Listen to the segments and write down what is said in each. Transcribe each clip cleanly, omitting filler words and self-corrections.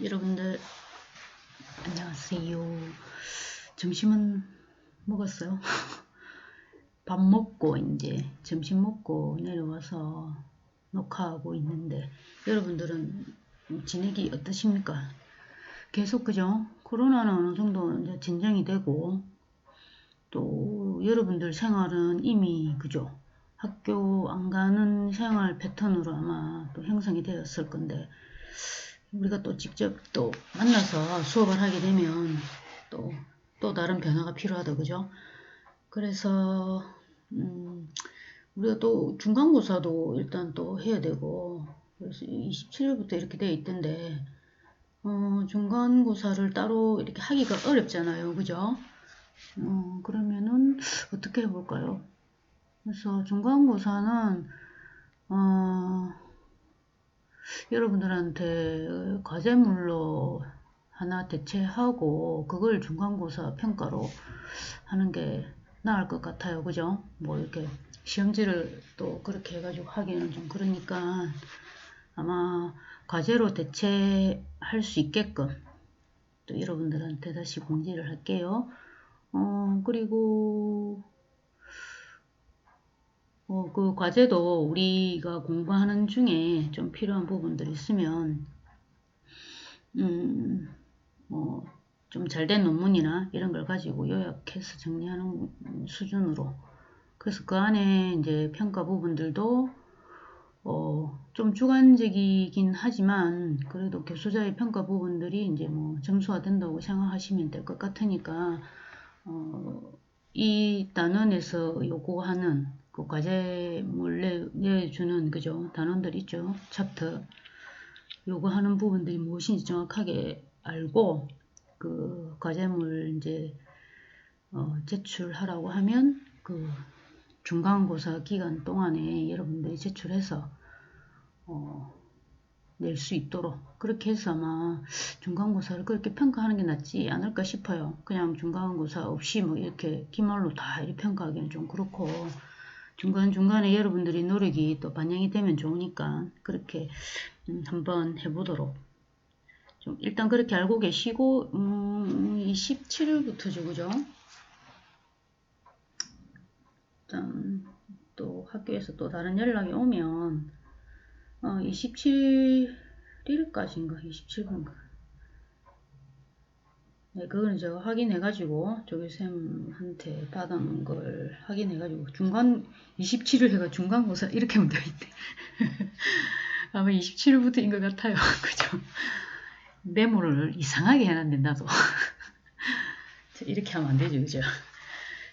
여러분들 안녕하세요. 점심은 먹었어요? 밥 먹고 이제 점심 먹고 내려와서 녹화하고 있는데 여러분들은 지내기 어떠십니까? 계속 그죠? 코로나는 어느 정도 이제 진정이 되고 또 여러분들 생활은 이미 그죠? 학교 안 가는 생활 패턴으로 아마 또 형성이 되었을 건데 우리가 또 직접 또 만나서 수업을 하게 되면 또 다른 변화가 필요하다 그죠? 그래서 우리가 또 중간고사도 일단 또 해야 되고 그래서 27일부터 이렇게 돼 있던데 중간고사를 따로 이렇게 하기가 어렵잖아요 그죠? 그러면은 어떻게 해볼까요? 그래서 중간고사는 여러분들한테 과제물로 하나 대체하고 그걸 중간고사 평가로 하는 게 나을 것 같아요. 그죠? 뭐 이렇게 시험지를 또 그렇게 해가지고 하기에는 좀 그러니까 아마 과제로 대체할 수 있게끔 또 여러분들한테 다시 공지를 할게요. 그리고 그 과제도 우리가 공부하는 중에 좀 필요한 부분들이 있으면 좀 잘된 논문이나 이런 걸 가지고 요약해서 정리하는 수준으로 그래서 그 안에 이제 평가 부분들도 좀 주관적이긴 하지만 그래도 교수자의 평가 부분들이 이제 뭐 점수가 된다고 생각하시면 될 것 같으니까 이 단원에서 요구하는 그 과제물 내주는 그죠 단원들 있죠 챕터 요구하는 부분들이 무엇인지 정확하게 알고 그 과제물 이제 제출하라고 하면 그 중간고사 기간 동안에 여러분들이 제출해서 낼 수 있도록 그렇게 해서 아마 중간고사를 그렇게 평가하는 게 낫지 않을까 싶어요. 그냥 중간고사 없이 뭐 이렇게 기말로 다 이렇게 평가하기는 좀 그렇고 중간중간에 여러분들이 노력이 또 반영이 되면 좋으니까 그렇게 한번 해보도록 좀 일단 그렇게 알고 계시고 27일부터죠 그죠? 일단 또 학교에서 또 다른 연락이 오면 27일까지인가 27분인가 네, 그거는 제가 확인해가지고 조교쌤한테 받은 걸 확인해가지고 중간 27일 해가 중간고사 이렇게 하면 되겠대. 아마 27일부터인 것 같아요. 그죠? 메모를 이상하게 해놨는데 나도 이렇게 하면 안 되죠, 그죠?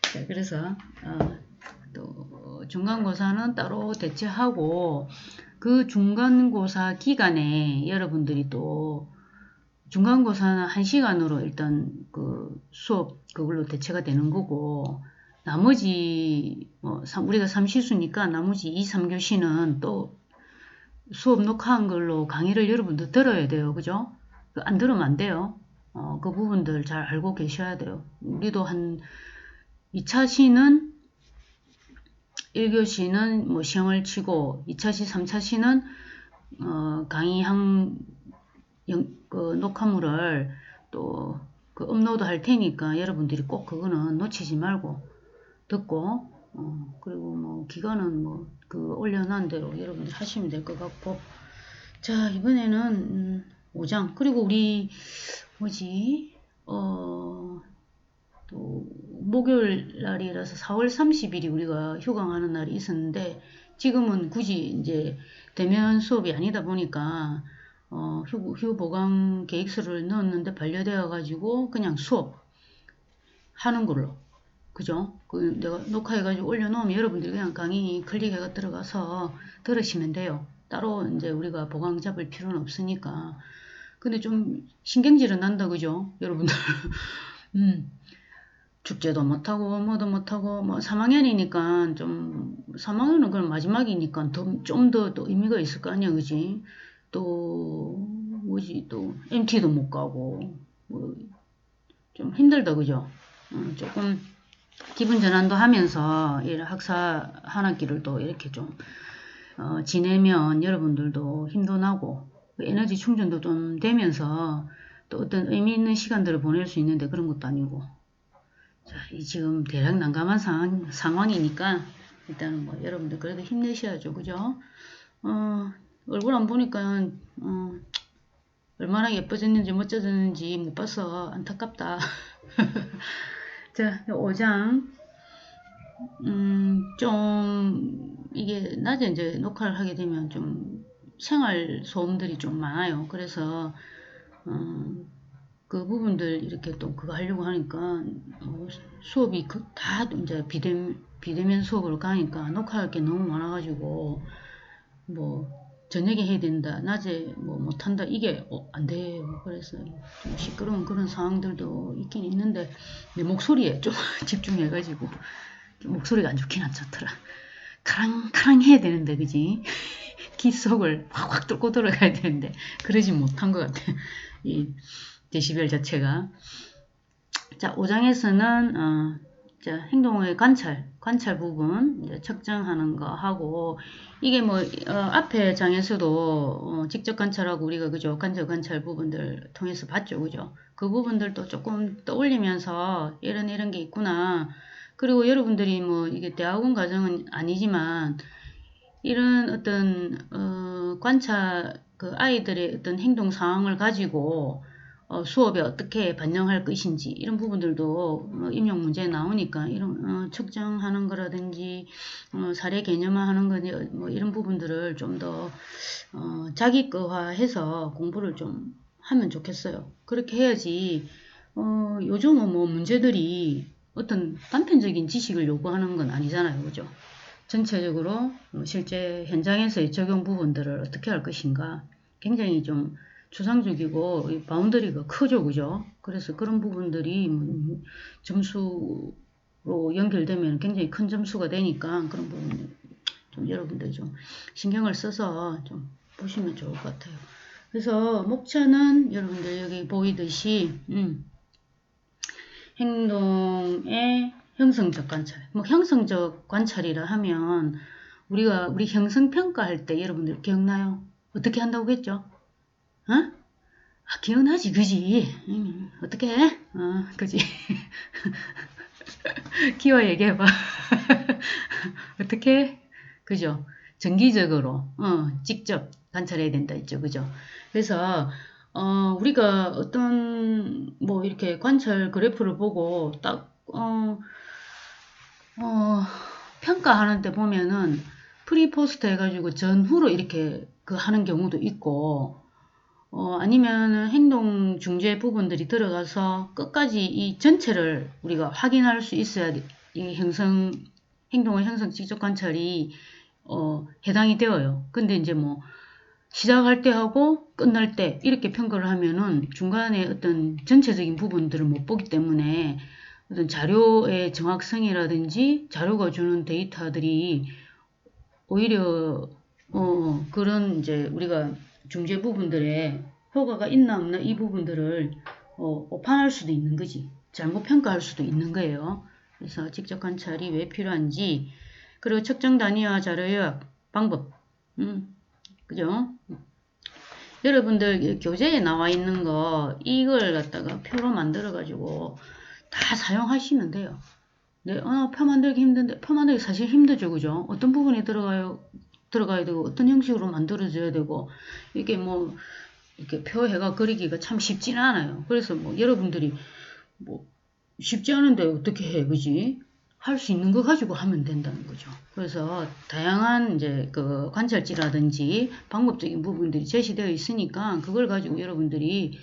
자, 그래서 또 중간고사는 따로 대체하고 그 중간고사 기간에 여러분들이 또 중간고사는 1시간으로 일단 그 수업 그걸로 대체가 되는 거고 나머지 우리가 3시수니까 나머지 2, 3교시는 또 수업 녹화한 걸로 강의를 여러분들 들어야 돼요. 그죠? 안 들으면 안 돼요. 그 부분들 잘 알고 계셔야 돼요. 우리도 한 2차 시는 1교시는 뭐 시험을 치고 2차 시, 3차 시는 강의한 그 녹화물을 또 그 업로드 할 테니까 여러분들이 꼭 그거는 놓치지 말고 듣고 그리고 뭐 기간은 뭐 그 올려놓은 대로 여러분들 하시면 될 것 같고 자 이번에는 5장 그리고 우리 뭐지 또 목요일 날이라서 4월 30일이 우리가 휴강하는 날이 있었는데 지금은 굳이 이제 대면 수업이 아니다 보니까 휴 보강 계획서를 넣었는데 반려되어 가지고 그냥 수업 하는 걸로 그죠? 그 내가 녹화해가지고 올려놓으면 여러분들이 그냥 강의 클릭해가 들어가서 들으시면 돼요. 따로 이제 우리가 보강 잡을 필요는 없으니까. 근데 좀 신경질은 난다 그죠? 여러분들. 축제도 못하고 뭐도 못하고 뭐 3학년이니까 좀 3학년은 그럼 마지막이니까 좀 더 또 의미가 있을 거 아니야 그지? 또 뭐지 또 MT도 못 가고 뭐 좀 힘들다 그죠? 조금 기분 전환도 하면서 이 학사 한 학기를 또 이렇게 좀 지내면 여러분들도 힘도 나고 그 에너지 충전도 좀 되면서 또 어떤 의미 있는 시간들을 보낼 수 있는데 그런 것도 아니고. 자, 이 지금 대략 난감한 상황이니까 일단은 뭐 여러분들 그래도 힘내셔야죠. 그죠? 얼굴 안 보니까 얼마나 예뻐졌는지 멋져졌는지 못 봐서 안타깝다. 자, 5장. 좀 이게 낮에 이제 녹화를 하게 되면 좀 생활 소음들이 좀 많아요. 그래서 그 부분들 이렇게 또 그거 하려고 하니까 수업이 다 이제 비대면 수업으로 가니까 녹화할 게 너무 많아가지고 뭐 저녁에 해야 된다, 낮에 뭐 못한다, 이게 안 돼요. 그래서 좀 시끄러운 그런 상황들도 있긴 있는데 내 목소리에 좀 집중해가지고 목소리가 안 좋긴 안 좋더라. 카랑카랑 해야 되는데 그지? 귀 속을 확확 뚫고 들어가야 되는데 그러지 못한 것 같아. 이 데시벨 자체가. 자, 5장에서는 자, 행동의 관찰 부분 이제 측정하는 거 하고, 이게 뭐 앞에 장에서도 직접 관찰하고 우리가 그죠, 간접 관찰 부분들 통해서 봤죠. 그죠? 그 부분들도 조금 떠올리면서 이런 게 있구나. 그리고 여러분들이 뭐 이게 대학원 과정은 아니지만 이런 어떤 관찰, 그 아이들의 어떤 행동 상황을 가지고 수업에 어떻게 반영할 것인지 이런 부분들도 임용 문제에 나오니까 이런 측정하는 거라든지 사례 개념화하는 거니 뭐 이런 부분들을 좀 더 자기 거화해서 공부를 좀 하면 좋겠어요. 그렇게 해야지 요즘은 뭐 문제들이 어떤 단편적인 지식을 요구하는 건 아니잖아요. 그죠? 전체적으로 실제 현장에서의 적용 부분들을 어떻게 할 것인가 굉장히 좀 추상적이고 바운더리가 크죠. 그죠? 그래서 그런 부분들이 점수로 연결되면 굉장히 큰 점수가 되니까 그런 부분 좀 여러분들 좀 신경을 써서 좀 보시면 좋을 것 같아요. 그래서 목차는 여러분들 여기 보이듯이 행동의 형성적 관찰. 뭐 형성적 관찰이라 하면 우리 형성평가할 때 여러분들 기억나요? 어떻게 한다고 했죠? 기억나지, 그지? 어떻게 해? 그지? 키워 얘기해봐. 어떻게 해? 그죠? 정기적으로, 직접 관찰해야 된다 했죠. 그죠? 그래서, 우리가 어떤, 뭐, 이렇게 관찰 그래프를 보고 딱, 평가하는 때 보면은 프리포스트 해가지고 전후로 이렇게 그 하는 경우도 있고, 아니면 행동 중재 부분들이 들어가서 끝까지 이 전체를 우리가 확인할 수 있어야 돼. 이 행동의 형성 직접 관찰이, 해당이 되어요. 근데 이제 뭐, 시작할 때 하고 끝날 때 이렇게 평가를 하면은 중간에 어떤 전체적인 부분들을 못 보기 때문에 어떤 자료의 정확성이라든지 자료가 주는 데이터들이 오히려 그런 이제 우리가 중재 부분들에 효과가 있나 없나 이 부분들을 오판할 수도 있는 거지. 잘못 평가할 수도 있는 거예요. 그래서 직접 관찰이 왜 필요한지, 그리고 측정 단위와 자료 요약 방법, 그죠? 여러분들 교재에 나와 있는 거 이걸 갖다가 표로 만들어 가지고 다 사용하시면 돼요. 네, 표 만들기 힘든데, 표 만들기 사실 힘들죠, 그죠? 어떤 부분이 들어가야 되고, 어떤 형식으로 만들어져야 되고, 이게 뭐, 이렇게 표해가 그리기가 참 쉽지는 않아요. 그래서 뭐, 여러분들이 뭐, 쉽지 않은데 어떻게 해, 그지? 할 수 있는 거 가지고 하면 된다는 거죠. 그래서 다양한 이제 그 관찰지라든지 방법적인 부분들이 제시되어 있으니까 그걸 가지고 여러분들이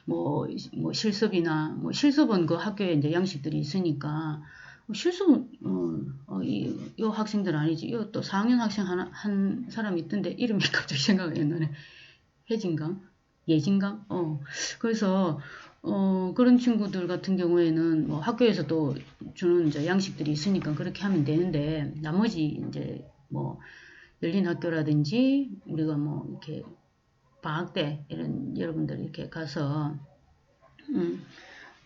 뭐 실습이나 뭐 실습은 그 학교에 이제 양식들이 있으니까 실습은 이 학생들 아니지. 이 또 4학년 학생 한 사람이 있던데 이름이 갑자기 생각이 안 나네. 혜진강? 예진강? 그래서 그런 친구들 같은 경우에는 뭐 학교에서도 주는 이제 양식들이 있으니까 그렇게 하면 되는데 나머지 이제 뭐 열린 학교라든지 우리가 뭐 이렇게 방학 때 이런 여러분들 이렇게 가서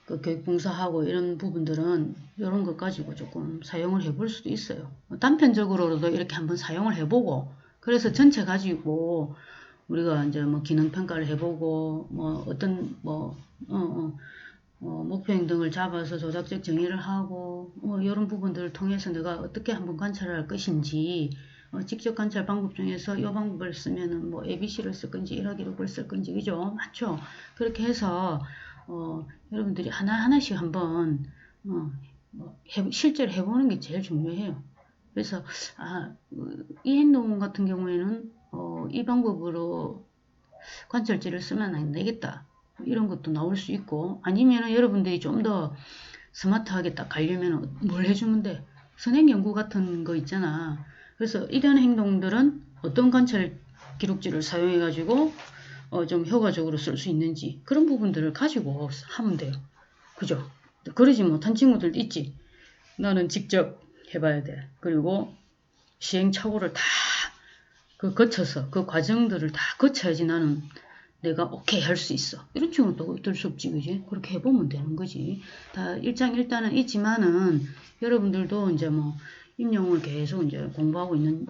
그 교육봉사하고 이런 부분들은 이런 것 가지고 조금 사용을 해볼 수도 있어요. 단편적으로도 이렇게 한번 사용을 해보고 그래서 전체 가지고 우리가 이제 뭐 기능 평가를 해보고 뭐 어떤 뭐 목표 행동을 잡아서 조작적 정의를 하고 이런 부분들을 통해서 내가 어떻게 한번 관찰을 할 것인지 직접 관찰 방법 중에서 이 방법을 쓰면은 뭐 ABC를 쓸 건지 일화기록을 쓸 건지 그죠? 맞죠? 그렇게 해서 여러분들이 하나하나씩 한번 실제로 해보는 게 제일 중요해요. 그래서 이 행동 같은 경우에는 이 방법으로 관찰제를 쓰면 안 되겠다. 이런 것도 나올 수 있고 아니면 여러분들이 좀 더 스마트하게 딱 가려면 뭘 해주면 돼? 선행 연구 같은 거 있잖아. 그래서 이런 행동들은 어떤 관찰 기록지를 사용해 가지고 좀 효과적으로 쓸 수 있는지 그런 부분들을 가지고 하면 돼요. 그죠? 그러지 못한 친구들도 있지. 나는 직접 해봐야 돼. 그리고 시행착오를 다 거쳐서 그 과정들을 다 거쳐야지 나는 내가 오케이 할 수 있어. 이런 친구는 또 어쩔 수 없지, 그지? 그렇게 해보면 되는 거지. 다 일장일단은 있지만은 여러분들도 이제 뭐 임용을 계속 이제 공부하고 있는,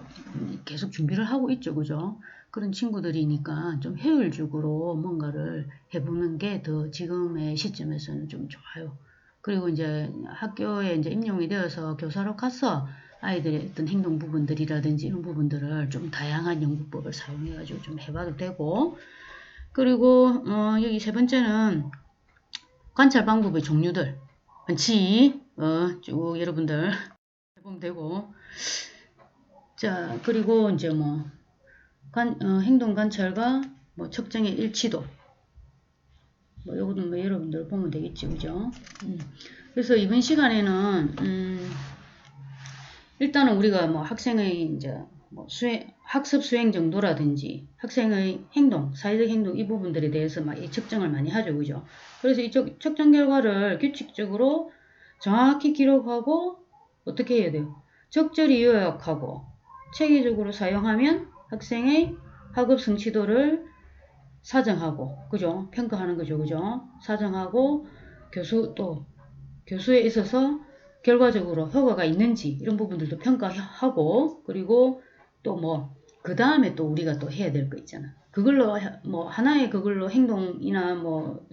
계속 준비를 하고 있죠, 그죠? 그런 친구들이니까 좀 효율적으로 뭔가를 해보는 게 더 지금의 시점에서는 좀 좋아요. 그리고 이제 학교에 이제 임용이 되어서 교사로 가서 아이들의 어떤 행동 부분들이라든지 이런 부분들을 좀 다양한 연구법을 사용해가지고 좀 해봐도 되고, 그리고 여기 세 번째는 관찰 방법의 종류들 많지. 쭉 여러분들 해보면 되고, 자 그리고 이제 뭐 행동 관찰과 뭐 측정의 일치도 뭐 요거는 뭐 여러분들 보면 되겠지, 그죠? 그래서 이번 시간에는 일단은 우리가 뭐 학생의 이제 뭐 학습 수행 정도라든지 학생의 행동, 사회적 행동 이 부분들에 대해서 막 측정을 많이 하죠, 그죠? 그래서 이 측정 결과를 규칙적으로 정확히 기록하고 어떻게 해야 돼요? 적절히 요약하고 체계적으로 사용하면 학생의 학업 성취도를 사정하고, 그죠? 평가하는 거죠, 그죠? 사정하고 교수에 있어서 결과적으로 효과가 있는지 이런 부분들도 평가하고, 그리고 또 뭐 그 다음에 또 우리가 또 해야 될 거 있잖아. 그걸로 뭐 하나의 그걸로 행동이나 뭐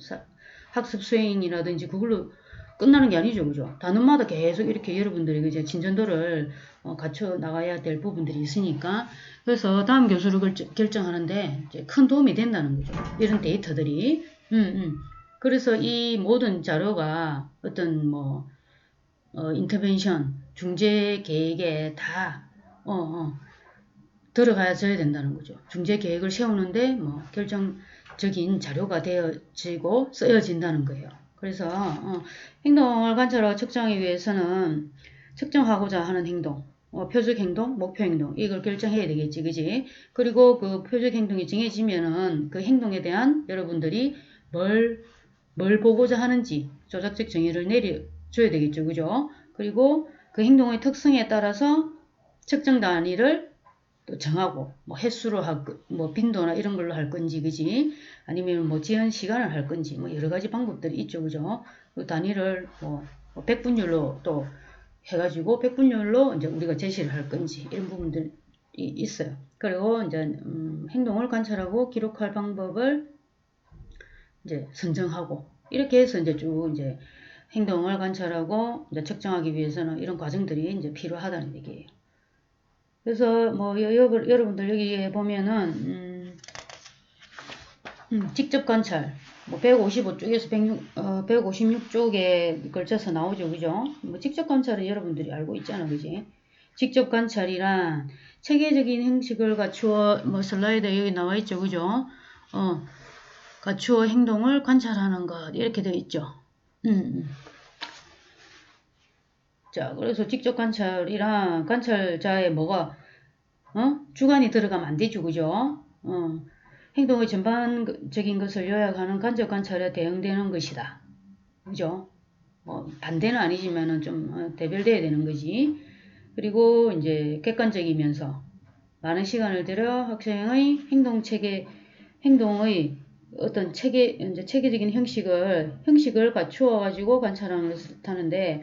학습 수행이라든지 그걸로 끝나는 게 아니죠, 그죠? 단원마다 계속 이렇게 여러분들이 이제 진전도를 갖춰 나가야 될 부분들이 있으니까, 그래서 다음 교수를 결정하는데 이제 큰 도움이 된다는 거죠. 이런 데이터들이. 그래서 이 모든 자료가 어떤 뭐 인터벤션, 중재 계획에 다 들어가줘야 된다는 거죠. 중재 계획을 세우는데 뭐 결정적인 자료가 되어지고 쓰여진다는 거예요. 그래서 행동을 관찰하고 측정하기 위해서는 측정하고자 하는 행동, 표적 행동, 목표 행동 이걸 결정해야 되겠지, 그지? 그리고 그 표적 행동이 정해지면은 그 행동에 대한 여러분들이 뭘 보고자 하는지 조작적 정의를 내려줘야 되겠죠, 그죠? 그리고 그 행동의 특성에 따라서 측정 단위를 또 정하고 뭐 횟수로 뭐 빈도나 이런 걸로 할 건지, 그지? 아니면 뭐 지연 시간을 할 건지 뭐 여러 가지 방법들이 있죠, 그죠? 그 단위를 뭐 100분율로 또 해가지고 100분율로 이제 우리가 제시를 할 건지 이런 부분들이 있어요. 그리고 이제 행동을 관찰하고 기록할 방법을 이제 선정하고 이렇게 해서 이제 쭉 이제 행동을 관찰하고 이제 측정하기 위해서는 이런 과정들이 이제 필요하다는 얘기예요. 그래서 뭐 여러분들 여기에 보면은 직접 관찰 뭐 155쪽에서 156쪽에 걸쳐서 나오죠, 그죠? 뭐 직접 관찰은 여러분들이 알고 있잖아, 그지? 직접 관찰이란 체계적인 형식을 갖추어 뭐 슬라이드에 여기 나와 있죠, 그죠? 갖추어 행동을 관찰하는 것 이렇게 되어 있죠. 자, 그래서 직접 관찰이랑 관찰자의 뭐가 주관이 들어가면 안 되죠, 그죠? 행동의 전반적인 것을 요약하는 간접 관찰에 대응되는 것이다, 그죠? 뭐 반대는 아니지만은 좀 대별돼야 되는 거지. 그리고 이제 객관적이면서 많은 시간을 들여 학생의 행동의 어떤 체계적인 형식을 갖추어 가지고 관찰하는 것을 뜻하는데,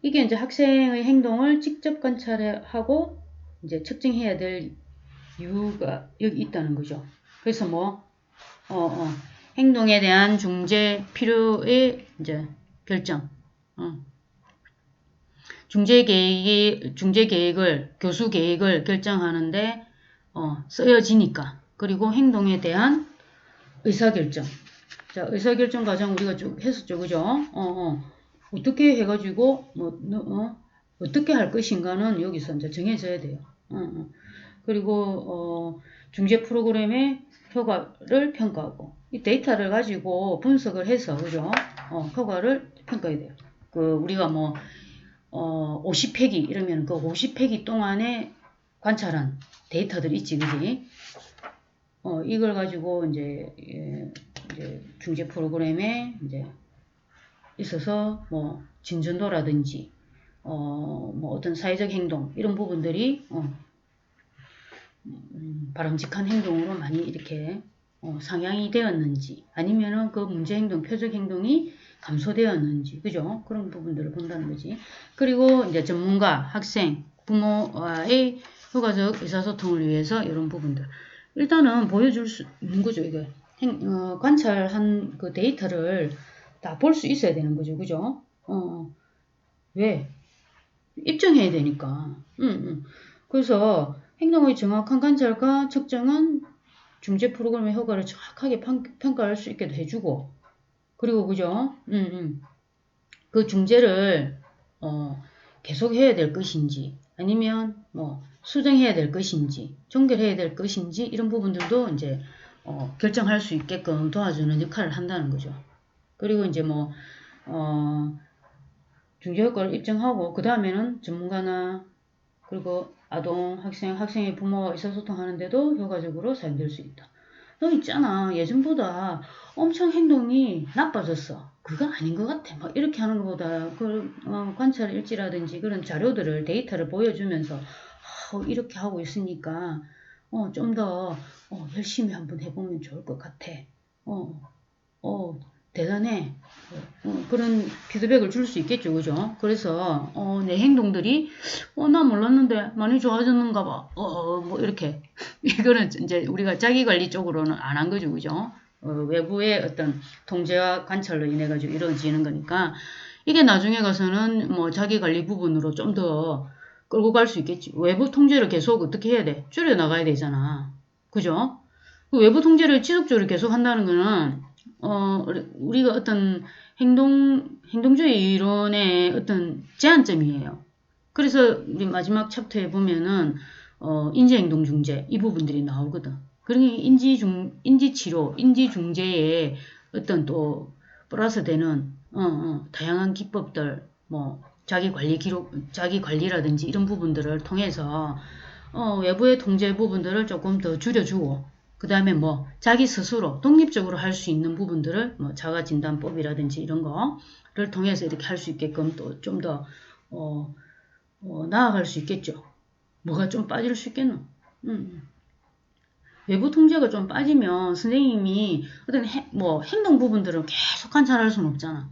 이게 이제 학생의 행동을 직접 관찰하고 이제 측정해야 될 이유가 여기 있다는 거죠. 그래서 뭐, 행동에 대한 중재 필요의 이제 결정. 중재 계획을, 교수 계획을 결정하는데, 쓰여지니까. 그리고 행동에 대한 의사결정. 자, 의사결정 과정 우리가 쭉 했었죠. 그죠? 어떻게 해가지고, 어떻게 할 것인가는 여기서 이제 정해져야 돼요. 그리고, 중재 프로그램의 효과를 평가하고, 이 데이터를 가지고 분석을 해서, 그죠? 효과를 평가해야 돼요. 우리가 뭐, 50회기 이러면 그 50회기 동안에 관찰한 데이터들 있지, 그지? 이걸 가지고 이제 중재 프로그램에 이제 있어서 뭐 진전도라든지 뭐 어떤 사회적 행동 이런 부분들이 바람직한 행동으로 많이 이렇게 상향이 되었는지 아니면은 그 문제 행동, 표적 행동이 감소되었는지, 그죠? 그런 부분들을 본다는 거지. 그리고 이제 전문가, 학생, 부모와의 효과적 의사소통을 위해서 이런 부분들. 일단은 보여줄 수 있는 거죠, 이게. 관찰한 그 데이터를 다 볼 수 있어야 되는 거죠, 그죠? 왜? 입증해야 되니까. 그래서 행동의 정확한 관찰과 측정은 중재 프로그램의 효과를 정확하게 평가할 수 있게 해주고, 그리고 그죠? 그 중재를 계속 해야 될 것인지, 아니면 뭐 수정해야 될 것인지, 종결해야 될 것인지 이런 부분들도 이제 결정할 수 있게끔 도와주는 역할을 한다는 거죠. 그리고 이제 뭐 중재 효과를 입증하고 그 다음에는 전문가나 그리고 아동, 학생의 부모와 의사소통하는데도 효과적으로 사용될 수 있다. 너 있잖아. 예전보다 엄청 행동이 나빠졌어. 그거 아닌 것 같아. 막 이렇게 하는 것보다 관찰 일지라든지 그런 자료들을 데이터를 보여주면서 이렇게 하고 있으니까 좀 더 열심히 한번 해보면 좋을 것 같아. 대단해. 그런 피드백을 줄 수 있겠죠, 그죠? 그래서 내 행동들이 나 몰랐는데 많이 좋아졌는가 봐. 뭐 이렇게 이거는 이제 우리가 자기 관리 쪽으로는 안 한 거죠, 그죠? 외부의 어떤 통제와 관찰로 인해 가지고 이루어지는 거니까 이게 나중에 가서는 뭐 자기 관리 부분으로 좀 더 끌고 갈 수 있겠지. 외부 통제를 계속 어떻게 해야 돼? 줄여 나가야 되잖아, 그죠? 그 외부 통제를 지속적으로 계속 한다는 거는 우리가 어떤 행동주의 이론의 어떤 제한점이에요. 그래서 우리 마지막 챕터에 보면은, 인지행동 중재, 이 부분들이 나오거든. 그러니 인지치료, 인지중재에 어떤 또 플러스 되는, 다양한 기법들, 뭐, 자기 관리라든지 이런 부분들을 통해서, 외부의 통제 부분들을 조금 더 줄여주고, 그 다음에 뭐 자기 스스로 독립적으로 할 수 있는 부분들을 뭐 자가진단법이라든지 이런 거를 통해서 이렇게 할 수 있게끔 또 좀 더 나아갈 수 있겠죠. 뭐가 좀 빠질 수 있겠노? 외부 통제가 좀 빠지면 선생님이 어떤 행동 부분들을 계속 관찰할 수는 없잖아.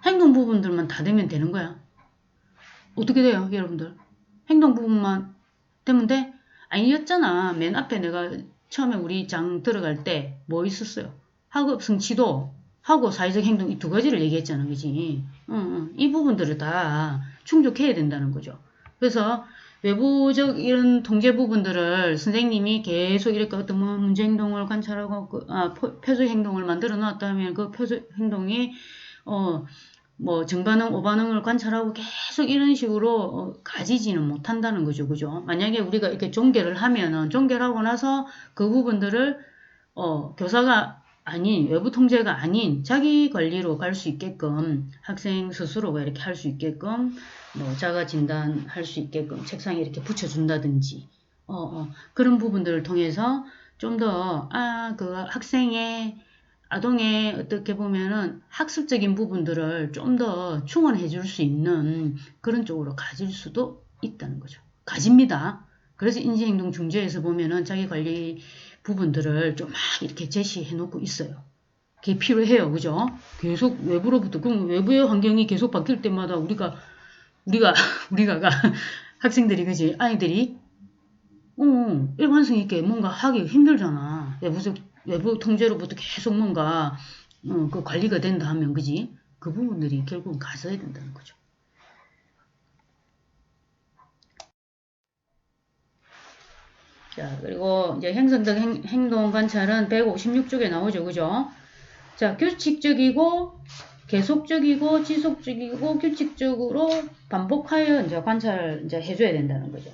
행동 부분들만 다 되면 되는 거야. 어떻게 돼요, 여러분들? 행동 부분만 되면 돼? 아니었잖아. 맨 앞에 내가 처음에 우리 장 들어갈 때 뭐 있었어요? 학업 성취도 하고 사회적 행동 이 두 가지를 얘기했잖아. 그지? 이 부분들을 다 충족해야 된다는 거죠. 그래서 외부적 이런 통제 부분들을 선생님이 계속 이렇게 어떤 뭐 문제 행동을 관찰하고 표적 행동을 만들어 놨다면 그 표적 행동이 뭐 정반응, 오반응을 관찰하고 계속 이런 식으로 가지지는 못한다는 거죠. 그죠? 만약에 우리가 이렇게 종결을 하면은 종결하고 나서 그 부분들을 교사가 아닌 외부 통제가 아닌 자기 관리로 갈 수 있게끔 학생 스스로가 이렇게 할 수 있게끔 뭐 자가 진단할 수 있게끔 책상에 이렇게 붙여준다든지 그런 부분들을 통해서 좀 더 그 학생의 아동의 어떻게 보면은 학습적인 부분들을 좀 더 충원해 줄 수 있는 그런 쪽으로 가질 수도 있다는 거죠. 가집니다. 그래서 인지행동 중재에서 보면은 자기 관리 부분들을 좀 막 이렇게 제시해 놓고 있어요. 그게 필요해요. 그죠? 계속 외부로부터, 그럼 외부의 환경이 계속 바뀔 때마다 우리가 학생들이, 그지? 아이들이, 일관성 있게 뭔가 하기 힘들잖아. 외부 통제로부터 계속 뭔가, 그 관리가 된다 하면, 그지? 그 부분들이 결국은 가져야 된다는 거죠. 자, 그리고 이제 행성적 행동 관찰은 156쪽에 나오죠, 그죠? 자, 규칙적이고, 계속적이고, 지속적이고, 규칙적으로 반복하여 이제 관찰 이제 해줘야 된다는 거죠.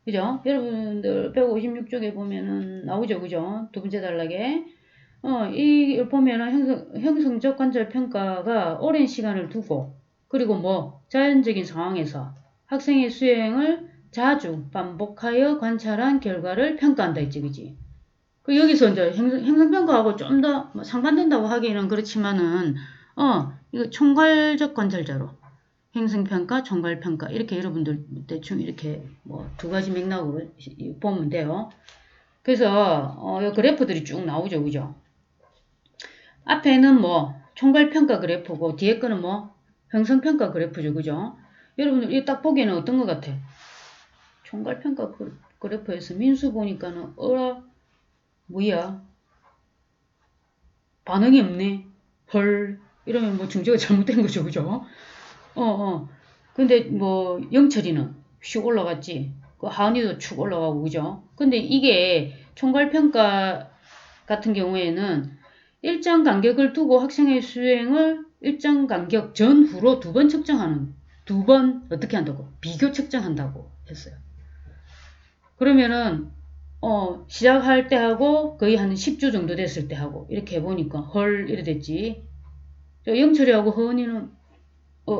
그죠? 여러분들 156쪽에 보면은 나오죠, 그죠? 두 번째 단락에. 이 보면은 형성적 관찰 평가가 오랜 시간을 두고, 그리고 뭐, 자연적인 상황에서 학생의 수행을 자주 반복하여 관찰한 결과를 평가한다 했지, 그지? 그 여기서 이제 행성평가하고 좀 더 상반된다고 하기는 그렇지만은, 이거 총괄적 관찰자로. 행성평가, 총괄평가. 이렇게 여러분들 대충 이렇게 뭐 두 가지 맥락으로 보면 돼요. 그래서, 이 그래프들이 쭉 나오죠, 그죠? 앞에는 뭐, 총괄평가 그래프고, 뒤에 거는 뭐, 형성평가 그래프죠, 그죠? 여러분들 이거 딱 보기에는 어떤 것 같아? 총괄평가 그래프에서 민수 보니까는, 뭐야? 반응이 없네. 헐. 이러면 뭐 중재가 잘못된 거죠, 그죠? 근데 뭐, 영철이는 슉 올라갔지. 그 하은이도 축 올라가고, 그죠? 근데 이게 총괄평가 같은 경우에는 일정 간격을 두고 학생의 수행을 일정 간격 전후로 두 번 측정하는, 두 번 어떻게 한다고? 비교 측정한다고 했어요. 그러면은, 시작할 때 하고 거의 한 10주 정도 됐을 때 하고 이렇게 해보니까 헐 이래 됐지. 영철이하고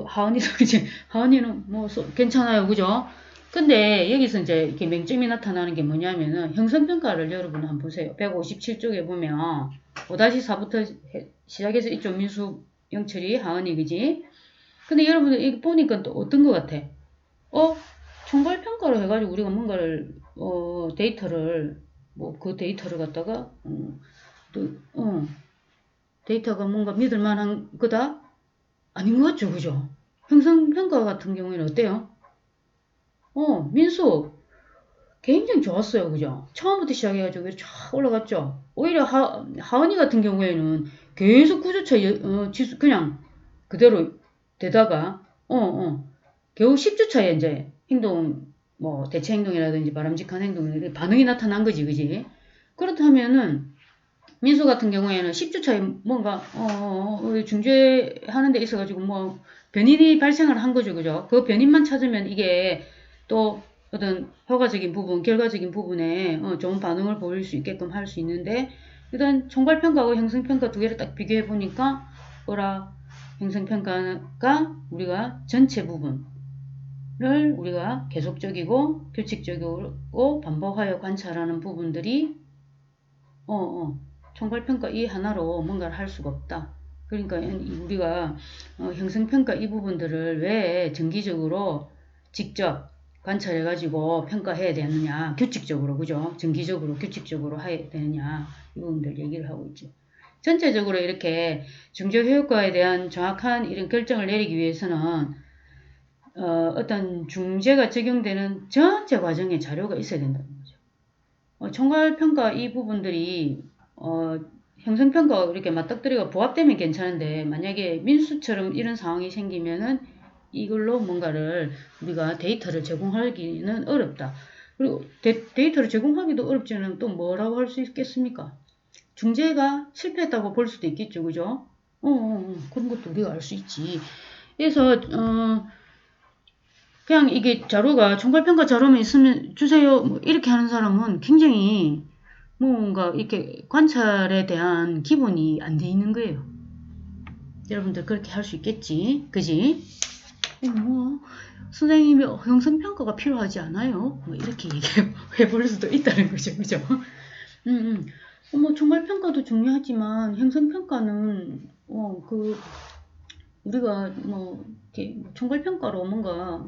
하은이도 그지? 하은이는 뭐 괜찮아요, 그죠? 근데 여기서 이제 이렇게 맹점이 나타나는 게 뭐냐면은 형성평가를 여러분 한번 보세요. 157쪽에 보면 5-4부터 시작해서 이쪽 민수, 영철이, 하은이, 그지? 근데 여러분들 이거 보니까 또 어떤 것 같아? 총괄평가로 해가지고 우리가 뭔가를 데이터를 뭐 그 데이터를 갖다가 데이터가 뭔가 믿을 만한 거다? 아닌 것 같죠, 그죠? 형성평가 같은 경우에는 어때요? 민수 굉장히 좋았어요, 그죠? 처음부터 시작해가지고 쫙 올라갔죠. 오히려 하은이 같은 경우에는 계속 구조차 지수 그냥 그대로 되다가 겨우 10주 차에 이제 행동 뭐 대체 행동이라든지 바람직한 행동 반응이 나타난 거지, 그지? 그렇다면은 민수 같은 경우에는 10주 차에 뭔가 중재하는 데 있어가지고 뭐 변인이 발생을 한 거죠, 그죠? 그 변인만 찾으면 이게 또 어떤 효과적인 부분, 결과적인 부분에 좋은 반응을 보일 수 있게끔 할 수 있는데 일단 총괄평가하고 형성평가 두 개를 딱 비교해 보니까 형성평가가 우리가 전체 부분을 우리가 계속적이고 규칙적이고 반복하여 관찰하는 부분들이 총괄평가 이 하나로 뭔가를 할 수가 없다. 그러니까 우리가 형성평가 이 부분들을 왜 정기적으로 직접 관찰해가지고 평가해야 되느냐. 규칙적으로, 그죠? 정기적으로, 규칙적으로 해야 되느냐. 이 부분들 얘기를 하고 있죠. 전체적으로 이렇게 중재효과에 대한 정확한 이런 결정을 내리기 위해서는 어떤 중재가 적용되는 전체 과정에 자료가 있어야 된다는 거죠. 총괄평가 이 부분들이 형성평가가 이렇게 맞닥뜨리가 부합되면 괜찮은데 만약에 민수처럼 이런 상황이 생기면은 이걸로 뭔가를 우리가 데이터를 제공하기는 어렵다. 그리고 데이터를 제공하기도 어렵지는 또 뭐라고 할 수 있겠습니까? 중재가 실패했다고 볼 수도 있겠죠, 그죠? 그런 것도 우리가 알 수 있지. 그래서 그냥 이게 자료가 총괄평가 자료만 있으면 주세요 뭐 이렇게 하는 사람은 굉장히 뭔가 이렇게 관찰에 대한 기본이 안 돼 있는 거예요. 여러분들 그렇게 할 수 있겠지, 그지? 뭐 선생님이 형성평가가 필요하지 않아요? 뭐 이렇게 얘기해 볼 수도 있다는 거죠, 그죠? 뭐 총괄평가도 중요하지만 형성평가는 우리가 뭐 이렇게 총괄평가로 뭔가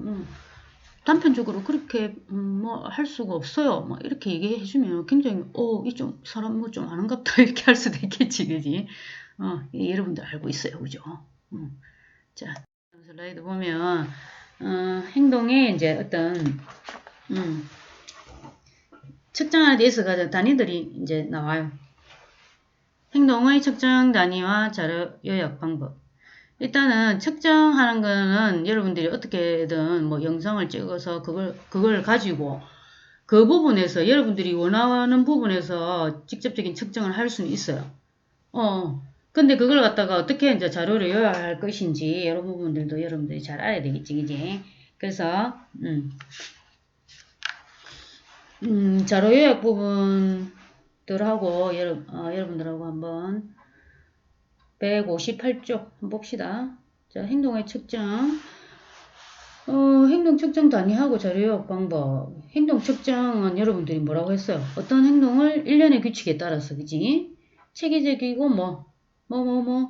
단편적으로 그렇게 뭐 할 수가 없어요. 뭐 이렇게 얘기해 주면 굉장히 이 좀 사람 뭐 좀 아는갑다 이렇게 할 수도 있겠지, 그지? 여러분들 알고 있어요, 그죠? 자, 슬라이드 보면 행동에 이제 어떤 측정하는 데 있어서 단위들이 이제 나와요. 행동의 측정 단위와 자료 요약 방법. 일단은 측정하는 거는 여러분들이 어떻게든 뭐 영상을 찍어서 그걸 가지고 그 부분에서 여러분들이 원하는 부분에서 직접적인 측정을 할 수는 있어요. 근데 그걸 갖다가 어떻게 이제 자료를 요약할 것인지 이런 부분들도 여러분들이 잘 알아야 되겠지, 그지? 그래서 자료 요약 부분들하고 여러분들하고 한번 158쪽 한번 봅시다. 자, 행동의 측정. 행동 측정 단위하고 자료 요약 방법. 행동 측정은 여러분들이 뭐라고 했어요? 어떤 행동을 일련의 규칙에 따라서, 그지? 체계적이고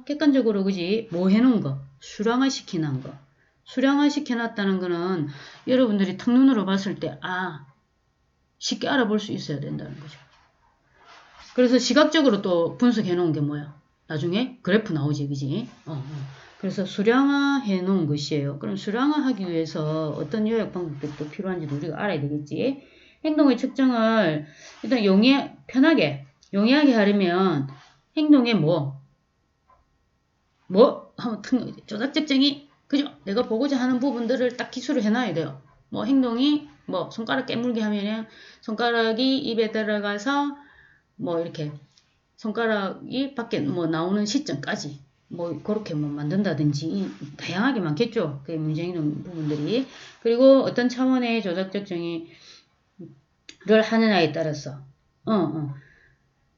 객관적으로, 그지? 뭐 해놓은 거. 수량화 시켜놓은 거. 수량화 시켜놨다는 거는 여러분들이 턱 눈으로 봤을 때, 쉽게 알아볼 수 있어야 된다는 거죠. 그래서 시각적으로 또 분석해 놓은 게 뭐야? 나중에 그래프 나오지, 그지? 그래서 수량화 해 놓은 것이에요. 그럼 수량화 하기 위해서 어떤 요약 방법이 또 필요한지도 우리가 알아야 되겠지? 행동의 측정을 일단 편하게, 용이하게 하려면 행동의 하면 조작 측정이, 그죠? 내가 보고자 하는 부분들을 딱 기술을 해놔야 돼요. 행동이, 손가락 깨물기 하면은 손가락이 입에 들어가서, 이렇게, 손가락이 밖에 나오는 시점까지, 그렇게 만든다든지, 다양하게 많겠죠? 그게 문제 있는 부분들이. 그리고 어떤 차원의 조작 측정을 하느냐에 따라서,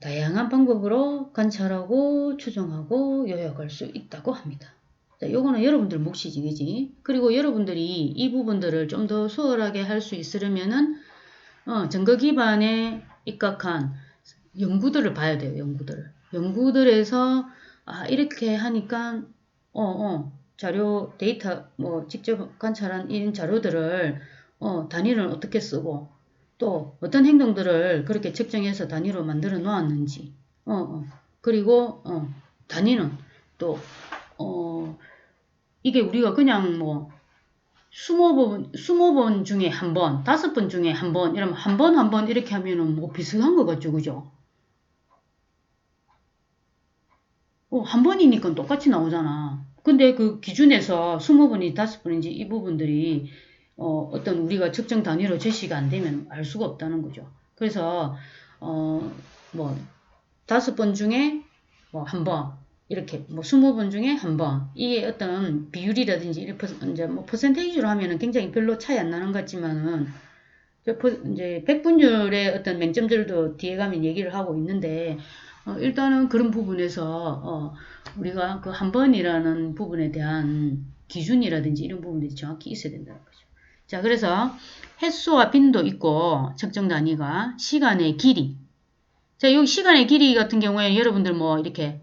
다양한 방법으로 관찰하고 추정하고 요약할 수 있다고 합니다. 자, 요거는 여러분들 몫이지, 그지? 그리고 여러분들이 이 부분들을 좀 더 수월하게 할 수 있으려면은, 증거 기반에 입각한 연구들을 봐야 돼요, 연구들에서, 이렇게 하니까, 자료, 데이터, 직접 관찰한 이런 자료들을, 단위를 어떻게 쓰고, 또 어떤 행동들을 그렇게 측정해서 단위로 만들어 놓았는지, 그리고, 단위는 또, 이게 우리가 그냥 20번 중에 한 번, 5번 중에 한 번, 이러면 한 번 이렇게 하면은 비슷한 것 같죠, 그죠? 한 번이니까 똑같이 나오잖아. 근데 그 기준에서 20번이 5번인지 이 부분들이 어떤 우리가 측정 단위로 제시가 안 되면 알 수가 없다는 거죠. 그래서 5번 중에 한 번, 이렇게 20번 중에 한 번, 이게 어떤 비율이라든지 이제 퍼센테이지로 하면은 굉장히 별로 차이 안 나는 것 같지만은 이제 백분율의 어떤 맹점들도 뒤에 가면 얘기를 하고 있는데, 일단은 그런 부분에서 우리가 그 한 번이라는 부분에 대한 기준이라든지 이런 부분들이 정확히 있어야 된다는 거죠. 자, 그래서 횟수와 빈도 있고 측정 단위가 시간의 길이. 자, 여기 시간의 길이 같은 경우에 여러분들 이렇게